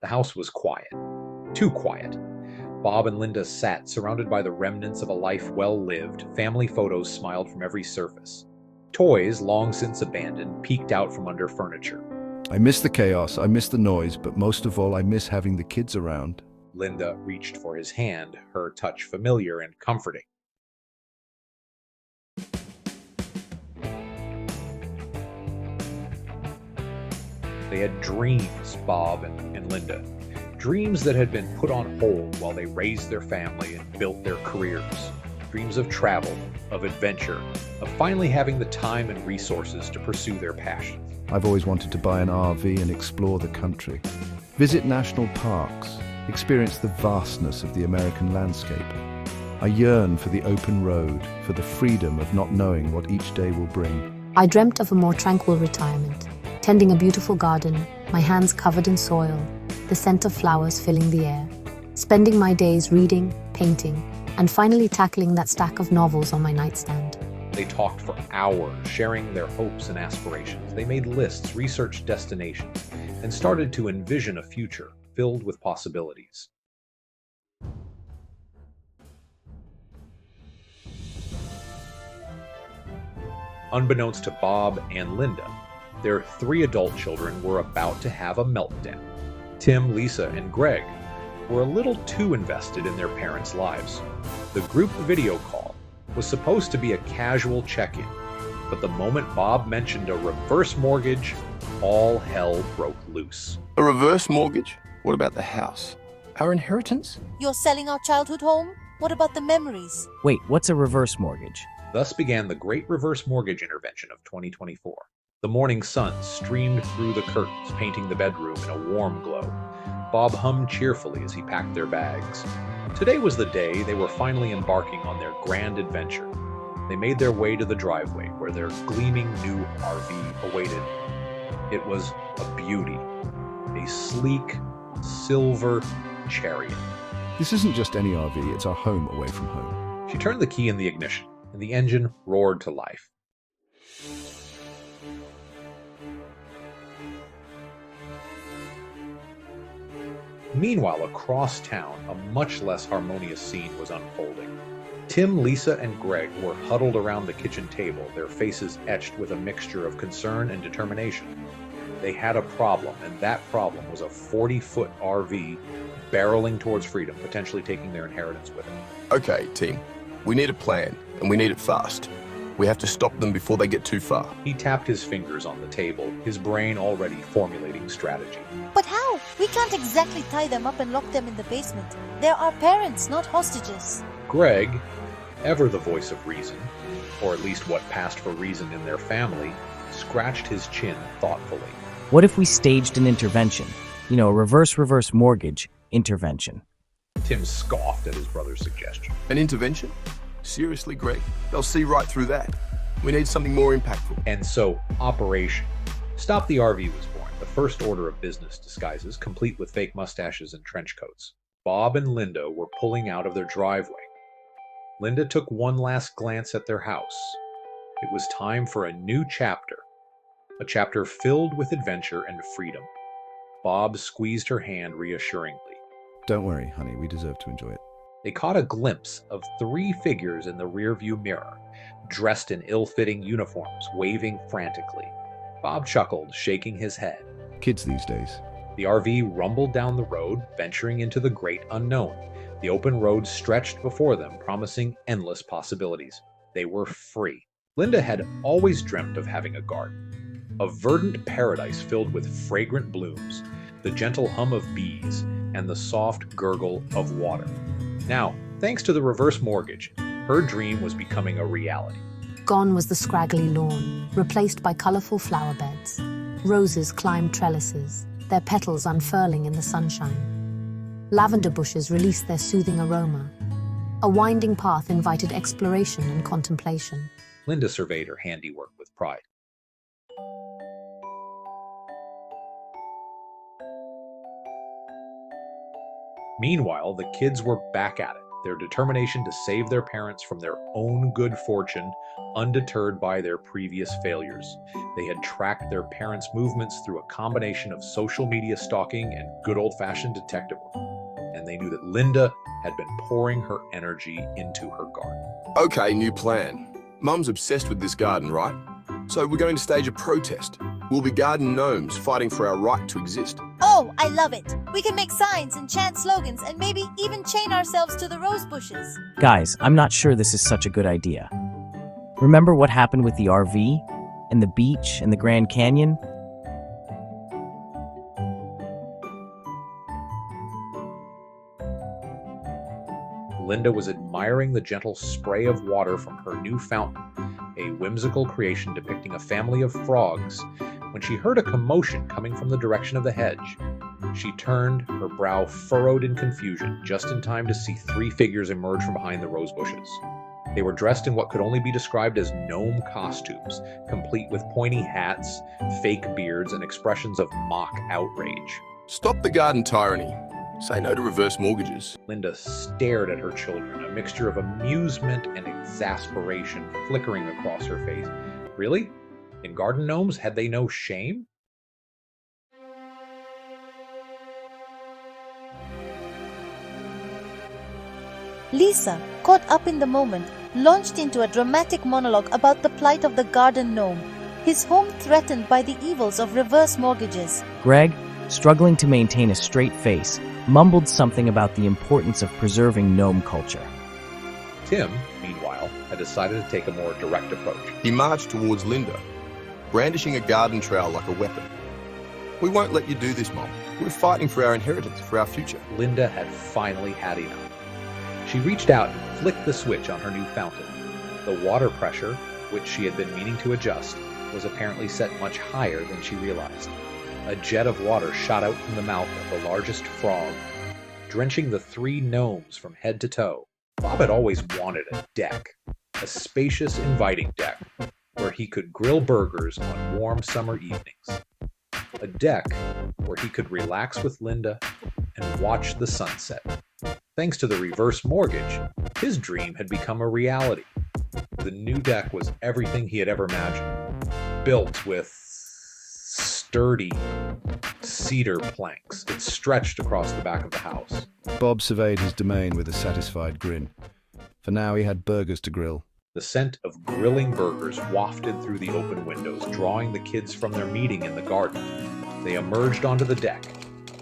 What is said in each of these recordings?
The house was quiet. Too quiet. Bob and Linda sat, surrounded by the remnants of a life well lived. Family photos smiled from every surface. Toys, long since abandoned, peeked out from under furniture. I miss the chaos, I miss the noise, but most of all, I miss having the kids around. Linda reached for his hand, her touch familiar and comforting. They had dreams, Bob and Linda. Dreams that had been put on hold while they raised their family and built their careers. Dreams of travel, of adventure, of finally having the time and resources to pursue their passions. I've always wanted to buy an RV and explore the country. Visit national parks, experience the vastness of the American landscape. I yearn for the open road, for the freedom of not knowing what each day will bring. I dreamt of a more tranquil retirement, tending a beautiful garden, my hands covered in soil, the scent of flowers filling the air, spending my days reading, painting, and finally tackling that stack of novels on my nightstand. They talked for hours, sharing their hopes and aspirations. They made lists, researched destinations, and started to envision a future filled with possibilities. Unbeknownst to Bob and Linda, their 3 adult children were about to have a meltdown. Tim, Lisa, and Greg were a little too invested in their parents' lives. The group video call was supposed to be a casual check-in, but the moment Bob mentioned a reverse mortgage, all hell broke loose. A reverse mortgage? What about the house? Our inheritance? You're selling our childhood home? What about the memories? Wait, what's a reverse mortgage? Thus began the great reverse mortgage intervention of 2024. The morning sun streamed through the curtains, painting the bedroom in a warm glow. Bob hummed cheerfully as he packed their bags. Today was the day they were finally embarking on their grand adventure. They made their way to the driveway where their gleaming new RV awaited. It was a beauty, a sleek, silver chariot. This isn't just any RV, it's our home away from home. She turned the key in the ignition, and the engine roared to life. Meanwhile, across town, a much less harmonious scene was unfolding. Tim, Lisa, and Greg were huddled around the kitchen table, their faces etched with a mixture of concern and determination. They had a problem, and that problem was a 40-foot RV barreling towards freedom, potentially taking their inheritance with it. Okay, team. We need a plan, and we need it fast. We have to stop them before they get too far. He tapped his fingers on the table, his brain already formulating strategy. But how? We can't exactly tie them up and lock them in the basement. They're our parents, not hostages. Greg, ever the voice of reason, or at least what passed for reason in their family, scratched his chin thoughtfully. What if we staged an intervention? A reverse mortgage intervention. Tim scoffed at his brother's suggestion. An intervention? Seriously, Greg? They'll see right through that. We need something more impactful. And so, Operation Stop the RV was born, the first order of business disguises, complete with fake mustaches and trench coats. Bob and Linda were pulling out of their driveway. Linda took one last glance at their house. It was time for a new chapter, a chapter filled with adventure and freedom. Bob squeezed her hand reassuringly. Don't worry, honey, we deserve to enjoy it. They caught a glimpse of 3 figures in the rearview mirror, dressed in ill-fitting uniforms, waving frantically. Bob chuckled, shaking his head. Kids these days. The RV rumbled down the road, venturing into the great unknown. The open road stretched before them, promising endless possibilities. They were free. Linda had always dreamt of having a garden, a verdant paradise filled with fragrant blooms, the gentle hum of bees, and the soft gurgle of water. Now, thanks to the reverse mortgage, her dream was becoming a reality. Gone was the scraggly lawn, replaced by colorful flower beds. Roses climbed trellises, their petals unfurling in the sunshine. Lavender bushes released their soothing aroma. A winding path invited exploration and contemplation. Linda surveyed her handiwork with pride. Meanwhile, the kids were back at it. their determination to save their parents from their own good fortune, undeterred by their previous failures. They had tracked their parents' movements through a combination of social media stalking and good old-fashioned detective work, and they knew that Linda had been pouring her energy into her garden. Okay, new plan. Mum's obsessed with this garden, right? So we're going to stage a protest. We'll be garden gnomes fighting for our right to exist. Oh, I love it. We can make signs and chant slogans and maybe even chain ourselves to the rose bushes. Guys, I'm not sure this is such a good idea. Remember what happened with the RV? And the beach and the Grand Canyon? Linda was admiring the gentle spray of water from her new fountain, a whimsical creation depicting a family of frogs, when she heard a commotion coming from the direction of the hedge. She turned, her brow furrowed in confusion, just in time to see three figures emerge from behind the rose bushes. They were dressed in what could only be described as gnome costumes, complete with pointy hats, fake beards, and expressions of mock outrage. Stop the garden tyranny. Say no to reverse mortgages. Linda stared at her children, a mixture of amusement and exasperation flickering across her face. Really? In garden gnomes, had they no shame? Lisa, caught up in the moment, launched into a dramatic monologue about the plight of the garden gnome, his home threatened by the evils of reverse mortgages. Greg, struggling to maintain a straight face, mumbled something about the importance of preserving gnome culture. Tim, meanwhile, had decided to take a more direct approach. He marched towards Linda, brandishing a garden trowel like a weapon. We won't let you do this, Mom. We're fighting for our inheritance, for our future. Linda had finally had enough. She reached out and flicked the switch on her new fountain. The water pressure, which she had been meaning to adjust, was apparently set much higher than she realized. A jet of water shot out from the mouth of the largest frog, drenching the three gnomes from head to toe. Bob had always wanted a deck, a spacious, inviting deck, where he could grill burgers on warm summer evenings. A deck where he could relax with Linda and watch the sunset. Thanks to the reverse mortgage, his dream had become a reality. The new deck was everything he had ever imagined, built with sturdy cedar planks. It stretched across the back of the house. Bob surveyed his domain with a satisfied grin. For now, he had burgers to grill. The scent of grilling burgers wafted through the open windows, drawing the kids from their meeting in the garden. They emerged onto the deck,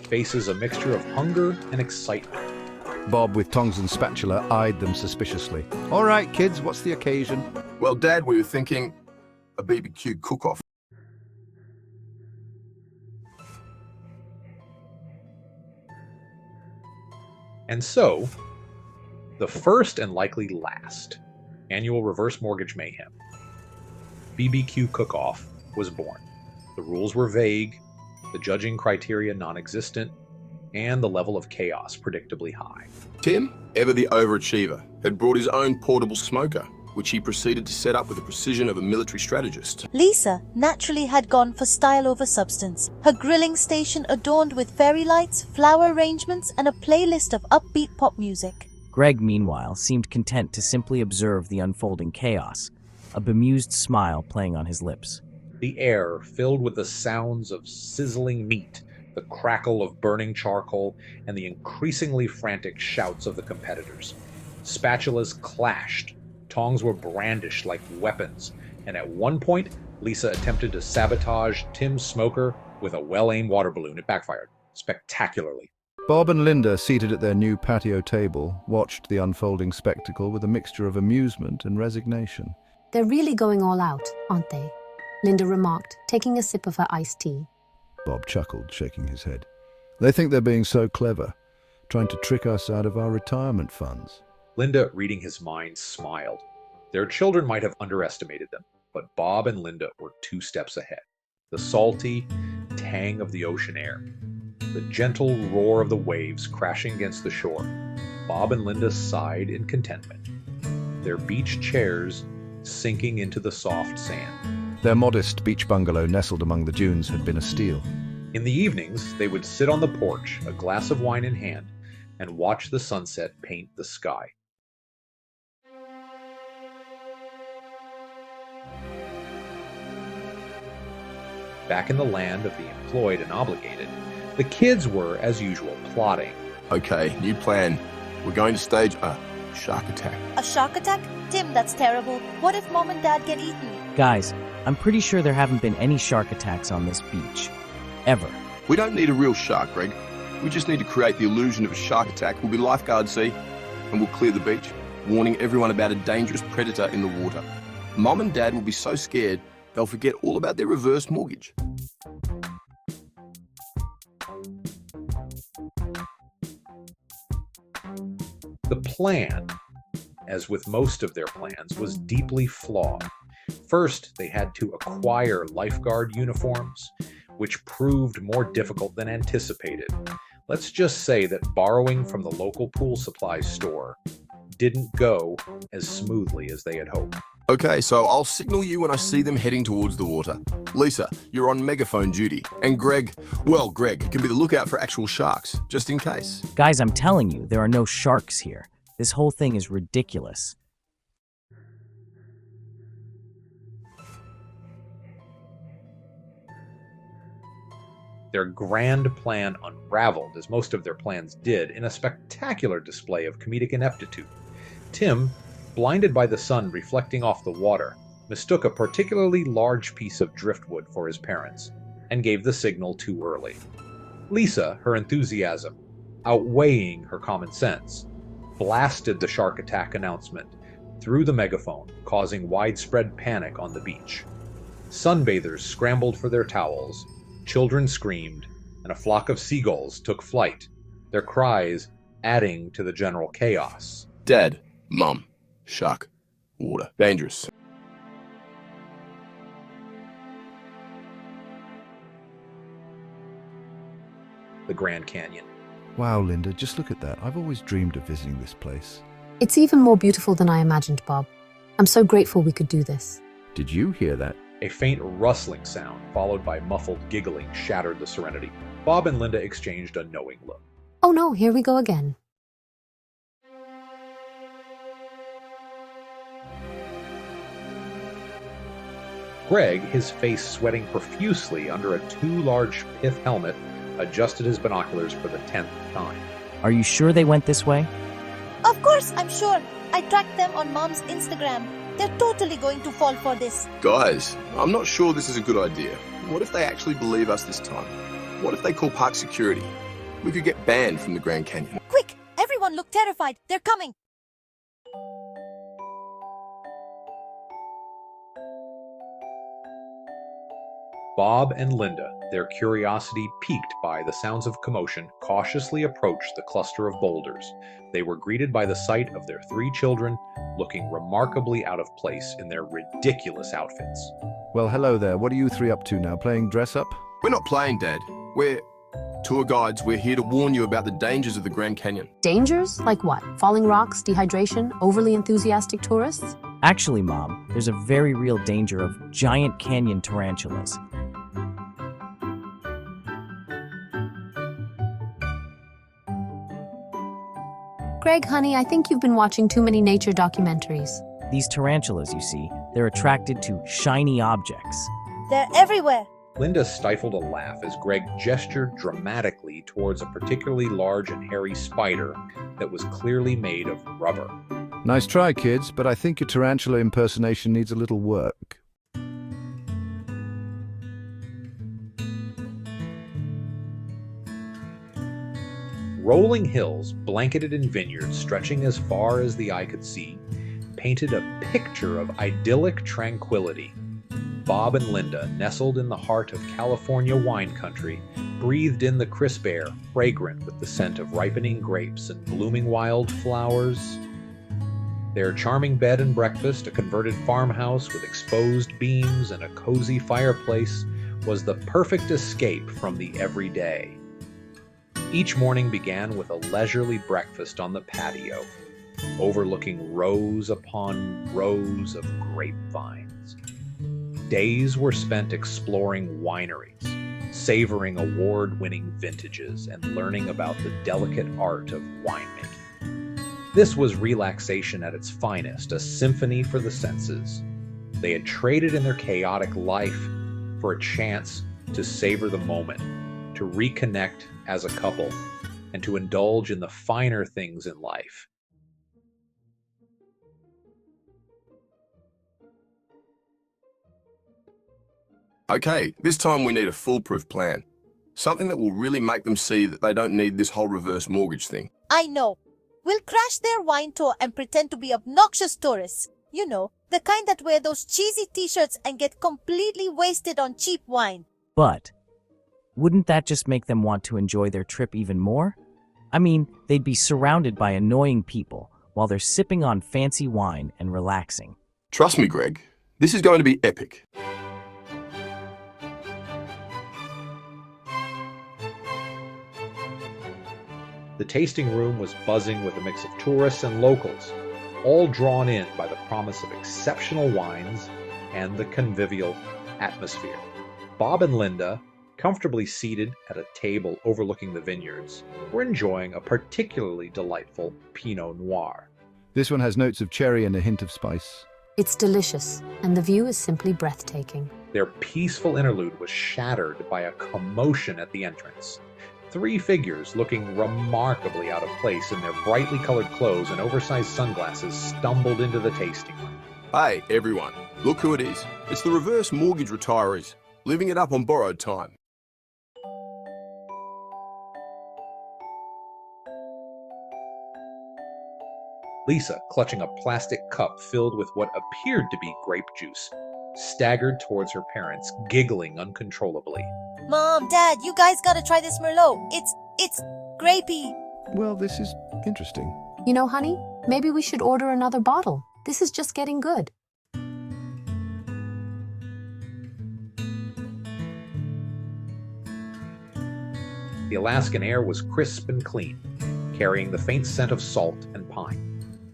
faces a mixture of hunger and excitement. Bob, with tongs and spatula, eyed them suspiciously. All right, kids, what's the occasion? Well, Dad, we were thinking a BBQ cook-off. And so, the first and likely last annual Reverse Mortgage Mayhem, BBQ Cook-Off, was born. The rules were vague, the judging criteria non-existent, and the level of chaos predictably high. Tim, ever the overachiever, had brought his own portable smoker, which he proceeded to set up with the precision of a military strategist. Lisa naturally had gone for style over substance, her grilling station adorned with fairy lights, flower arrangements, and a playlist of upbeat pop music. Greg, meanwhile, seemed content to simply observe the unfolding chaos, a bemused smile playing on his lips. The air filled with the sounds of sizzling meat, the crackle of burning charcoal, and the increasingly frantic shouts of the competitors. Spatulas clashed, tongs were brandished like weapons, and at one point, Lisa attempted to sabotage Tim's smoker with a well-aimed water balloon. It backfired spectacularly. Bob and Linda, seated at their new patio table, watched the unfolding spectacle with a mixture of amusement and resignation. They're really going all out, aren't they? Linda remarked, taking a sip of her iced tea. Bob chuckled, shaking his head. They think they're being so clever, trying to trick us out of our retirement funds. Linda, reading his mind, smiled. Their children might have underestimated them, but Bob and Linda were 2 steps ahead. The salty tang of the ocean air, the gentle roar of the waves crashing against the shore. Bob and Linda sighed in contentment, their beach chairs sinking into the soft sand. Their modest beach bungalow nestled among the dunes had been a steal. In the evenings, they would sit on the porch, a glass of wine in hand, and watch the sunset paint the sky. Back in the land of the employed and obligated, the kids were, as usual, plotting. Okay, new plan. We're going to stage a shark attack. A shark attack? Tim, that's terrible. What if Mom and Dad get eaten? Guys, I'm pretty sure there haven't been any shark attacks on this beach. Ever. We don't need a real shark, Greg. We just need to create the illusion of a shark attack. We'll be lifeguards, see? And we'll clear the beach, warning everyone about a dangerous predator in the water. Mom and Dad will be so scared, they'll forget all about their reverse mortgage. The plan, as with most of their plans, was deeply flawed. First, they had to acquire lifeguard uniforms, which proved more difficult than anticipated. Let's just say that borrowing from the local pool supply store didn't go as smoothly as they had hoped. Okay, so I'll signal you when I see them heading towards the water. Lisa, you're on megaphone duty. And Greg can be the lookout for actual sharks, just in case. Guys, I'm telling you, there are no sharks here. This whole thing is ridiculous. Their grand plan unraveled, as most of their plans did, in a spectacular display of comedic ineptitude. Tim, blinded by the sun reflecting off the water, mistook a particularly large piece of driftwood for his parents, and gave the signal too early. Lisa, her enthusiasm outweighing her common sense, blasted the shark attack announcement through the megaphone, causing widespread panic on the beach. Sunbathers scrambled for their towels, children screamed, and a flock of seagulls took flight, their cries adding to the general chaos. Dad, Mum, shark, water, dangerous. The Grand Canyon. Wow, Linda, just look at that. I've always dreamed of visiting this place. It's even more beautiful than I imagined, Bob. I'm so grateful we could do this. Did you hear that? A faint rustling sound, followed by muffled giggling, shattered the serenity. Bob and Linda exchanged a knowing look. Oh no, here we go again. Greg, his face sweating profusely under a too large pith helmet, adjusted his binoculars for the 10th time. Are you sure they went this way? Of course, I'm sure. I tracked them on Mom's Instagram. They're totally going to fall for this. Guys, I'm not sure this is a good idea. What if they actually believe us this time? What if they call park security? We could get banned from the Grand Canyon. Quick! Everyone look terrified. They're coming. Bob and Linda, their curiosity piqued by the sounds of commotion, cautiously approached the cluster of boulders. They were greeted by the sight of their 3 children, looking remarkably out of place in their ridiculous outfits. Well, hello there. What are you 3 up to now? Playing dress up? We're not playing, Dad. We're tour guides. We're here to warn you about the dangers of the Grand Canyon. Dangers? Like what? Falling rocks, dehydration, overly enthusiastic tourists? Actually, Mom, there's a very real danger of giant canyon tarantulas. Greg, honey, I think you've been watching too many nature documentaries. These tarantulas, you see, they're attracted to shiny objects. They're everywhere. Linda stifled a laugh as Greg gestured dramatically towards a particularly large and hairy spider that was clearly made of rubber. Nice try, kids, but I think your tarantula impersonation needs a little work. Rolling hills, blanketed in vineyards stretching as far as the eye could see, painted a picture of idyllic tranquility. Bob and Linda, nestled in the heart of California wine country, breathed in the crisp air, fragrant with the scent of ripening grapes and blooming wildflowers. Their charming bed and breakfast, a converted farmhouse with exposed beams and a cozy fireplace, was the perfect escape from the everyday. Each morning began with a leisurely breakfast on the patio, overlooking rows upon rows of grapevines. Days were spent exploring wineries, savoring award-winning vintages and learning about the delicate art of winemaking. This was relaxation at its finest, a symphony for the senses. They had traded in their chaotic life for a chance to savor the moment, to reconnect as a couple, and to indulge in the finer things in life. Okay, this time we need a foolproof plan. Something that will really make them see that they don't need this whole reverse mortgage thing. I know. We'll crash their wine tour and pretend to be obnoxious tourists. You know, the kind that wear those cheesy t-shirts and get completely wasted on cheap wine. But wouldn't that just make them want to enjoy their trip even more? I mean, they'd be surrounded by annoying people while they're sipping on fancy wine and relaxing. Trust me, Greg, this is going to be epic. The tasting room was buzzing with a mix of tourists and locals, all drawn in by the promise of exceptional wines and the convivial atmosphere. Bob and Linda, comfortably seated at a table overlooking the vineyards, were enjoying a particularly delightful Pinot Noir. This one has notes of cherry and a hint of spice. It's delicious, and the view is simply breathtaking. Their peaceful interlude was shattered by a commotion at the entrance. Three figures looking remarkably out of place in their brightly colored clothes and oversized sunglasses stumbled into the tasting room. Hey, everyone, look who it is. It's the reverse mortgage retirees, living it up on borrowed time. Lisa, clutching a plastic cup filled with what appeared to be grape juice, staggered towards her parents, giggling uncontrollably. Mom, Dad, you guys gotta try this Merlot. It's grapey. Well, this is interesting. You know, honey, maybe we should order another bottle. This is just getting good. The Alaskan air was crisp and clean, carrying the faint scent of salt and pine.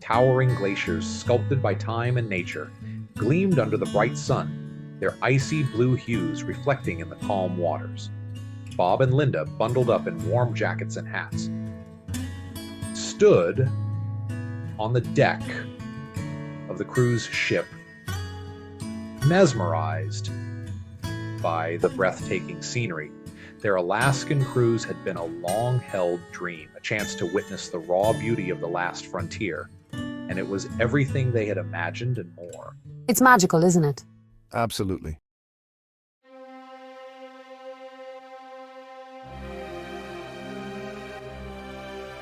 Towering glaciers, sculpted by time and nature, gleamed under the bright sun, their icy blue hues reflecting in the calm waters. Bob and Linda, bundled up in warm jackets and hats, stood on the deck of the cruise ship, mesmerized by the breathtaking scenery. Their Alaskan cruise had been a long-held dream, a chance to witness the raw beauty of the last frontier, and it was everything they had imagined and more. It's magical, isn't it? Absolutely.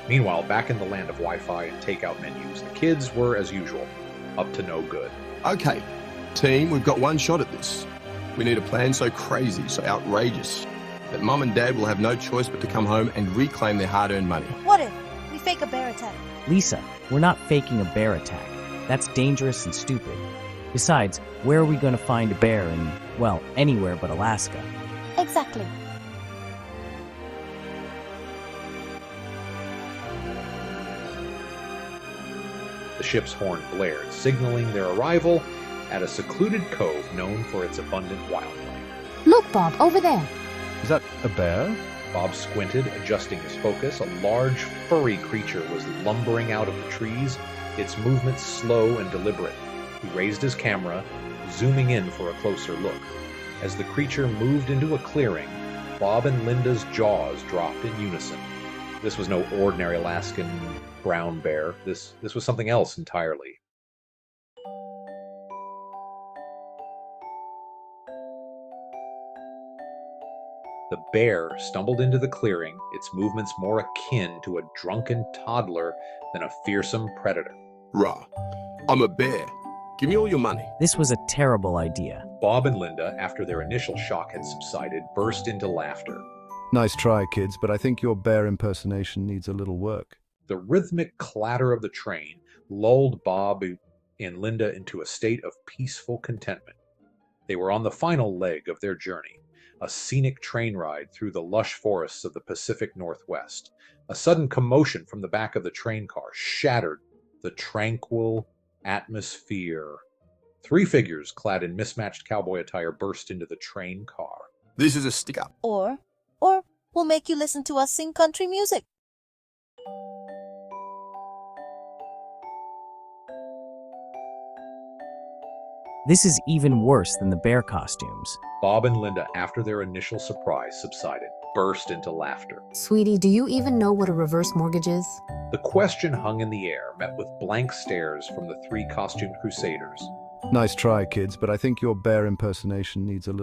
Meanwhile, back in the land of Wi-Fi and takeout menus, the kids were, as usual, up to no good. Okay, team, we've got one shot at this. We need a plan so crazy, so outrageous, that Mum and Dad will have no choice but to come home and reclaim their hard-earned money. What if we fake a bear attack? Lisa, we're not faking a bear attack. That's dangerous and stupid. Besides, where are we going to find a bear in, well, anywhere but Alaska? Exactly. The ship's horn blared, signaling their arrival at a secluded cove known for its abundant wildlife. Look, Bob, over there. Is that a bear? Bob squinted, adjusting his focus. A large, furry creature was lumbering out of the trees, its movements slow and deliberate. He raised his camera, zooming in for a closer look. As the creature moved into a clearing, Bob and Linda's jaws dropped in unison. This was no ordinary Alaskan brown bear. This was something else entirely. The bear stumbled into the clearing, its movements more akin to a drunken toddler than a fearsome predator. Rah, I'm a bear. Give me all your money. This was a terrible idea. Bob and Linda, after their initial shock had subsided, burst into laughter. Nice try, kids, but I think your bear impersonation needs a little work. The rhythmic clatter of the train lulled Bob and Linda into a state of peaceful contentment. They were on the final leg of their journey, a scenic train ride through the lush forests of the Pacific Northwest. A sudden commotion from the back of the train car shattered the tranquil atmosphere. Three figures clad in mismatched cowboy attire burst into the train car. This is a stick-up. Or we'll make you listen to us sing country music. This is even worse than the bear costumes. Bob and Linda, after their initial surprise subsided, burst into laughter. Sweetie, do you even know what a reverse mortgage is? The question hung in the air, met with blank stares from the three costumed crusaders. Nice try, kids, but I think your bear impersonation needs a little